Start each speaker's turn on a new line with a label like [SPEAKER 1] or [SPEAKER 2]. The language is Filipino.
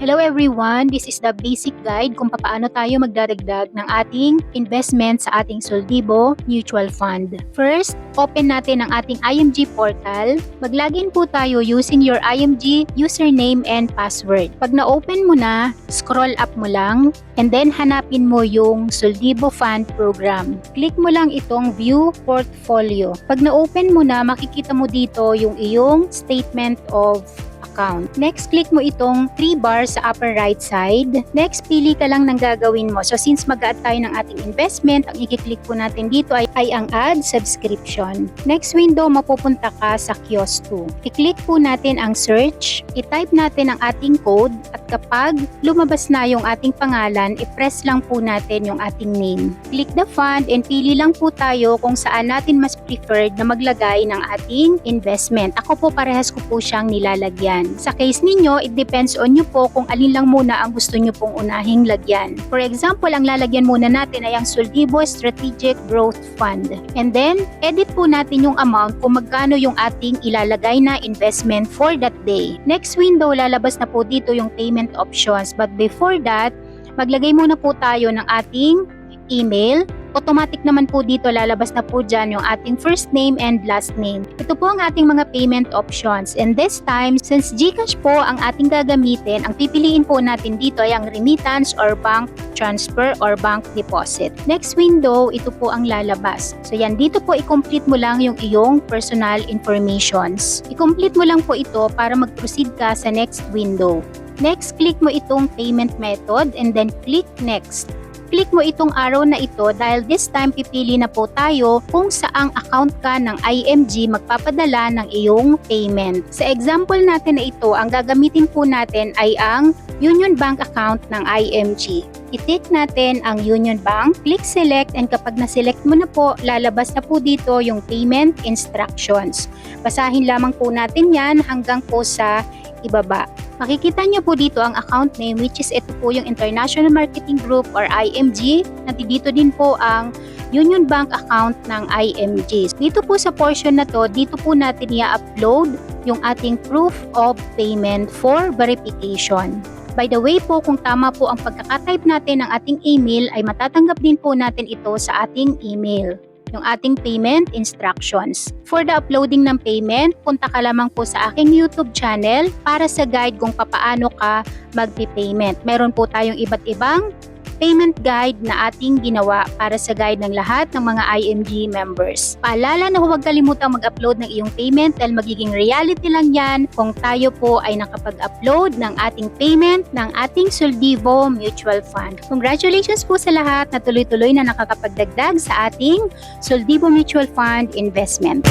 [SPEAKER 1] Hello everyone, this is the basic guide kung paano tayo magdaragdag ng ating investment sa ating Soldibo Mutual Fund. First, open natin ang ating IMG portal. Mag-login po tayo using your IMG username and password. Pag na-open mo na, scroll up mo lang and then hanapin mo yung Soldibo Fund Program. Click mo lang itong View Portfolio. Pag na-open mo na, makikita mo dito yung iyong statement of account. Next, click mo itong 3 bars sa upper right side. Next, pili ka lang ng gagawin mo. So, since mag-add tayo ng ating investment, ang i-click po natin dito ay ang add subscription. Next window, mapupunta ka sa kiosk 2. I-click po natin ang search. I-type natin ang ating code at kapag lumabas na yung ating pangalan, i-press lang po natin yung ating name. Click the fund and pili lang po tayo kung saan natin mas preferred na maglagay ng ating investment. Ako po parehas ko po siyang nilalagyan. Sa case ninyo, it depends on nyo po kung alin lang muna ang gusto nyo pong unahing lagyan. For example, ang lalagyan muna natin ay ang Soldibo Strategic Growth Fund. And then, edit po natin yung amount kung magkano yung ating ilalagay na investment for that day. Next window, lalabas na po dito yung payment options. But before that, maglagay muna po tayo ng ating email. Automatic naman po dito lalabas na po dyan yung ating first name and last name. Ito po ang ating mga payment options. And this time, since GCash po ang ating gagamitin, ang pipiliin po natin dito ay ang remittance or bank transfer or bank deposit. Next window, ito po ang lalabas. So yan, dito po i-complete mo lang yung iyong personal informations. I-complete mo lang po ito para mag-proceed ka sa next window. Next, click mo itong payment method and then click next. Click mo itong arrow na ito dahil this time pipili na po tayo kung saang account ka ng IMG magpapadala ng iyong payment. Sa example natin na ito, ang gagamitin po natin ay ang Union Bank account ng IMG. I-tick natin ang Union Bank, click select and kapag na-select mo na po, lalabas na po dito yung payment instructions. Basahin lamang po natin yan hanggang po sa ibaba. Makikita nyo po dito ang account name which is ito po yung International Marketing Group or IMG. Nandito din po ang Union Bank account ng IMG. Dito po sa portion na to, dito po natin i-upload yung ating proof of payment for verification. By the way po, kung tama po ang pagkakatype natin ng ating email, ay matatanggap din po natin ito sa ating email, yung ating payment instructions. For the uploading ng payment, punta ka lamang po sa aking YouTube channel para sa guide kung papaano ka magpi-payment. Meron po tayong iba't ibang payment guide na ating ginawa para sa guide ng lahat ng mga IMG members. Paalala na huwag kalimutang mag-upload ng iyong payment dahil magiging reality lang yan kung tayo po ay nakapag-upload ng ating payment ng ating Soldibo Mutual Fund. Congratulations po sa lahat na tuloy-tuloy na nakakapagdagdag sa ating Soldibo Mutual Fund investment.